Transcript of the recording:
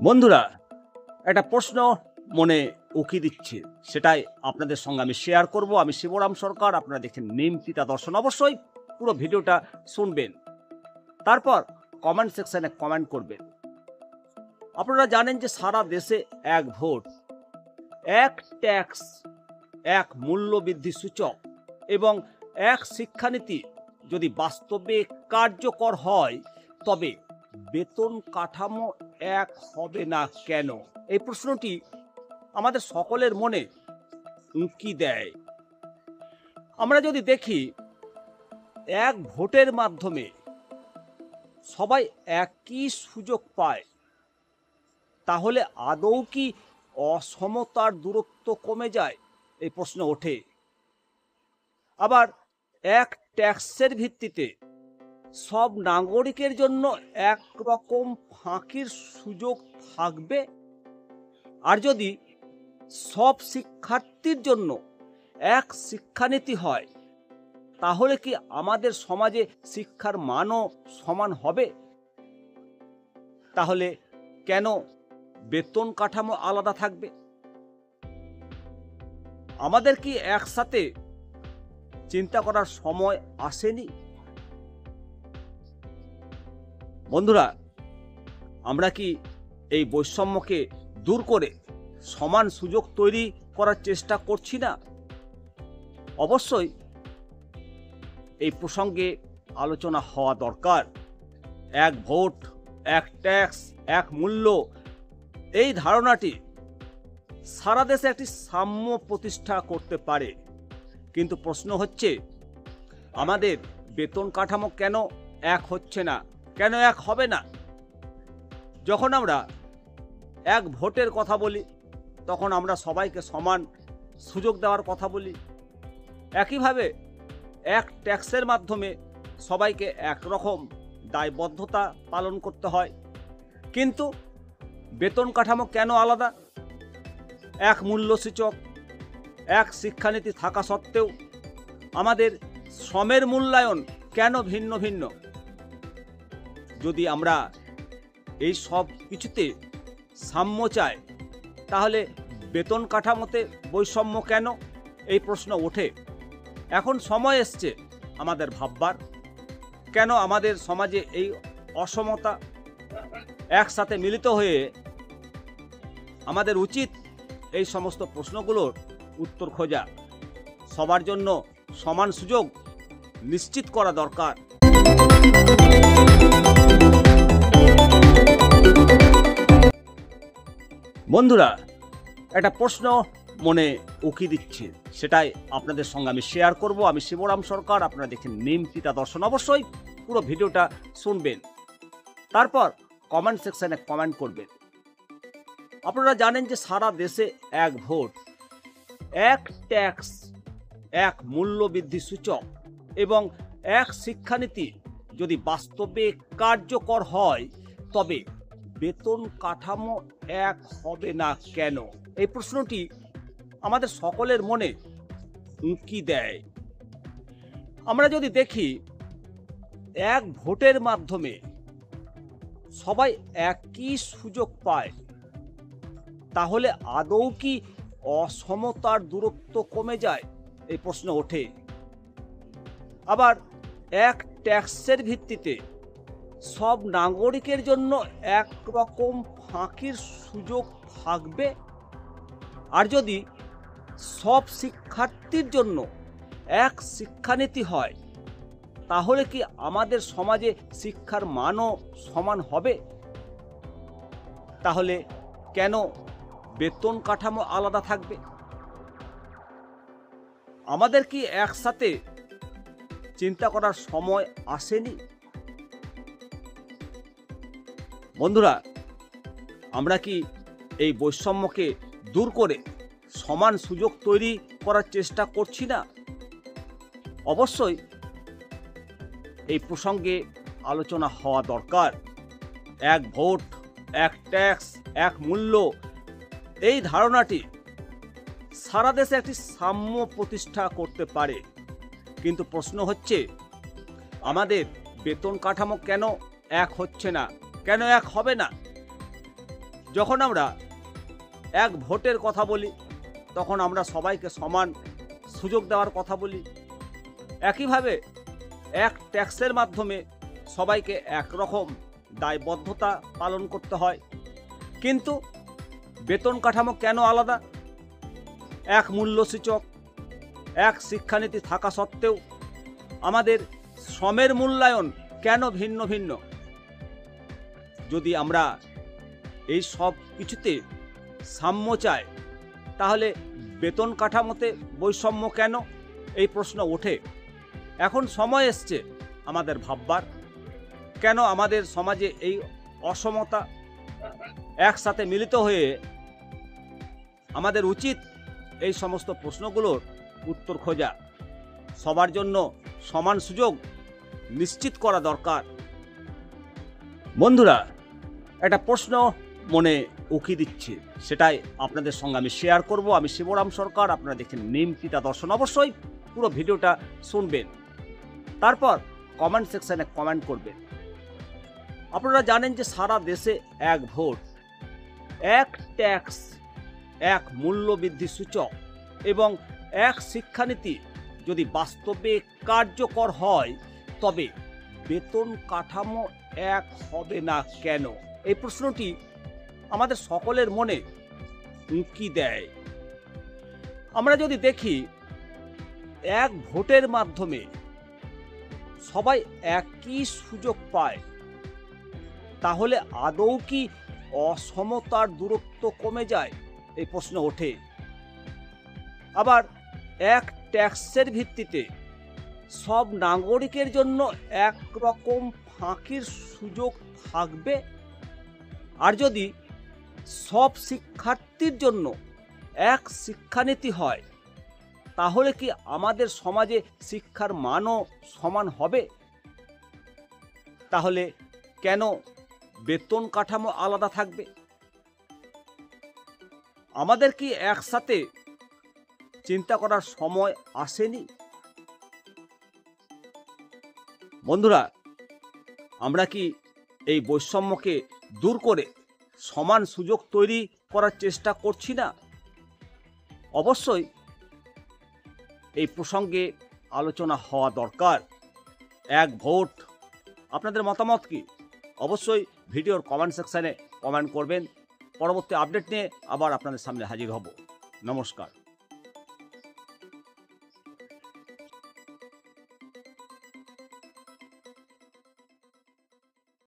বন্ধুরা, একটা প্রশ্ন মনে উকি দিচ্ছে, সেটাই আপনাদের সঙ্গে আমি শেয়ার করব। আমি শিবরাম সরকার, আপনারা দেখছেন নিমতিতা দর্শন। অবশ্যই পুরো ভিডিওটা শুনবেন, তারপর কমেন্ট সেকশনে কমেন্ট করবেন। আপনারা জানেন যে সারা দেশে এক ভোট, এক ট্যাক্স, এক মূল্যবৃদ্ধি সূচক এবং এক শিক্ষানীতি যদি বাস্তবে কার্যকর হয়, তবে বেতন কাঠামো এক হবে না কেন? এই প্রশ্নটি আমাদের সকলের মনে উঁকি দেয়। আমরা যদি দেখি, এক ভোটের মাধ্যমে সবাই একই সুযোগ পায়, তাহলে আদৌ কি অসমতার দূরত্ব কমে যায়? এই প্রশ্ন ওঠে। আবার এক ট্যাক্সের ভিত্তিতে সব নাগরিকের জন্য একরকম ফাঁকির সুযোগ থাকবে? আর যদি সব শিক্ষার্থীর জন্য এক শিক্ষানীতি হয়, তাহলে কি আমাদের সমাজে শিক্ষার মানও সমান হবে? তাহলে কেন বেতন কাঠামো আলাদা থাকবে? আমাদের কি একসাথে চিন্তা করার সময় আসেনি? বন্ধুরা, আমরা কি এই বৈষম্যকে দূর করে সমান সুযোগ তৈরি করার চেষ্টা করছি না? অবশ্যই এই প্রসঙ্গে আলোচনা হওয়া দরকার। এক ভোট, এক ট্যাক্স, এক মূল্য, এই ধারণাটি সারা দেশে একটি সাম্য প্রতিষ্ঠা করতে পারে। কিন্তু প্রশ্ন হচ্ছে, আমাদের বেতন কাঠামো কেন এক হচ্ছে না, কেন এক হবে না? যখন আমরা এক ভোটের কথা বলি, তখন আমরা সবাইকে সমান সুযোগ দেওয়ার কথা বলি। একইভাবে এক ট্যাক্সের মাধ্যমে সবাইকে একরকম দায়বদ্ধতা পালন করতে হয়। কিন্তু বেতন কাঠামো কেন আলাদা? এক মূল্যসূচক, এক শিক্ষানীতি থাকা সত্ত্বেও আমাদের শ্রমের মূল্যায়ন কেন ভিন্ন ভিন্ন? যদি আমরা এই সব কিছুতে সাম্য চাই, তাহলে বেতন কাঠামোতে বৈষম্য কেন? এই প্রশ্ন ওঠে। এখন সময় এসছে আমাদের ভাববার, কেন আমাদের সমাজে এই অসমতা? একসাথে মিলিত হয়ে আমাদের উচিত এই সমস্ত প্রশ্নগুলোর উত্তর খোঁজা। সবার জন্য সমান সুযোগ নিশ্চিত করা দরকার। বন্ধুরা, একটা প্রশ্ন মনে উকি দিচ্ছে, সেটাই আপনাদের সঙ্গে আমি শেয়ার করব। আমি শিবরাম সরকার, আপনারা দেখছেন নিমতিতা দর্শন। অবশ্যই পুরো ভিডিওটা শুনবেন, তারপর কমেন্ট সেকশনে কমেন্ট করবেন। আপনারা জানেন যে সারা দেশে এক ভোট, এক ট্যাক্স, এক মূল্যবৃদ্ধি সূচক এবং এক শিক্ষানীতি যদি বাস্তবে কার্যকর হয়, তবে বেতন কাঠামো এক হবে না কেন? এই প্রশ্নটি আমাদের সকলের মনে উঁকি দেয়। আমরা যদি দেখি, এক ভোটের মাধ্যমে সবাই একই সুযোগ পায়, তাহলে আদৌ কি অসমতার দূরত্ব কমে যায়? এই প্রশ্ন ওঠে। আবার এক ট্যাক্সের ভিত্তিতে সব নাগরিকের জন্য একরকম ফাঁকির সুযোগ থাকবে? আর যদি সব শিক্ষার্থীর জন্য এক শিক্ষানীতি হয়, তাহলে কি আমাদের সমাজে শিক্ষার মানও সমান হবে? তাহলে কেন বেতন কাঠামো আলাদা থাকবে? আমাদের কি একসাথে চিন্তা করার সময় আসেনি? বন্ধুরা, আমরা কি এই বৈষম্যকে দূর করে সমান সুযোগ তৈরি করার চেষ্টা করছি না? অবশ্যই এই প্রসঙ্গে আলোচনা হওয়া দরকার। এক ভোট, এক ট্যাক্স, এক মূল্য, এই ধারণাটি সারা দেশে একটি সাম্য প্রতিষ্ঠা করতে পারে। কিন্তু প্রশ্ন হচ্ছে, আমাদের বেতন কাঠামো কেন এক হচ্ছে না, কেন এক হবে না? যখন আমরা এক ভোটের কথা বলি তখন আমরা সবাইকে সমান সুযোগ দেওয়ার কথা বলি। একইভাবে এক ট্যাক্সের মাধ্যমে সবাইকে একরকম দায়বদ্ধতা পালন করতে হয়। কিন্তু বেতন কাঠামো কেন আলাদা? এক মূল্যসূচক, এক শিক্ষানীতি থাকা সত্ত্বেও আমাদের শ্রমের মূল্যায়ন কেন ভিন্ন ভিন্ন? যদি আমরা এই সব কিছুতে সাম্য চাই তাহলে বেতন কাঠামোতে বৈষম্য কেন? এই প্রশ্ন ওঠে। এখন সময় এসছে আমাদের ভাববার, কেন আমাদের সমাজে এই অসমতা? একসাথে মিলিত হয়ে আমাদের উচিত এই সমস্ত প্রশ্নগুলোর উত্তর খোঁজা। সবার জন্য সমান সুযোগ নিশ্চিত করা দরকার। বন্ধুরা, একটা প্রশ্ন মনে উকি দিচ্ছে, সেটাই আপনাদের সঙ্গে আমি শেয়ার করব। আমি শিবরাম সরকার, আপনারা দেখেন নিমতিতা দর্শন। অবশ্যই পুরো ভিডিওটা শুনবেন, তারপর কমেন্ট সেকশনে কমেন্ট করবেন। আপনারা জানেন যে সারা দেশে এক ভোট, এক ট্যাক্স, এক মূল্যবৃদ্ধি সূচক এবং এক শিক্ষানীতি যদি বাস্তবে কার্যকর হয় তবে বেতন কাঠামো এক হবে না কেন? এই প্রশ্নটি আমাদের সকলের মনে উঁকি দেয়। আমরা যদি দেখি এক ভোটের মাধ্যমে সবাই একই সুযোগ পায়, তাহলে আদৌ কি অসমতার দূরত্ব কমে যায়? এই প্রশ্ন ওঠে। আবার এক ট্যাক্সের ভিত্তিতে সব নাগরিকের জন্য একরকম ফাঁকির সুযোগ থাকবে? আর যদি সব শিক্ষার্থীর জন্য এক শিক্ষানীতি হয় তাহলে কি আমাদের সমাজে শিক্ষার মানও সমান হবে? তাহলে কেন বেতন কাঠামো আলাদা থাকবে? আমাদের কি একসাথে চিন্তা করার সময় আসেনি? বন্ধুরা, আমরা কি এই বৈষম্যকে দূর করে সমান সুযোগ তৈরি করার চেষ্টা করছি না? অবশ্যই এই প্রসঙ্গে আলোচনা হওয়া দরকার। এক ভোট, আপনাদের মতামত কি? অবশ্যই ভিডিওর কমেন্ট সেকশনে কমেন্ট করবেন। পরবর্তী আপডেট নিয়ে আবার আপনাদের সামনে হাজির হব। নমস্কার।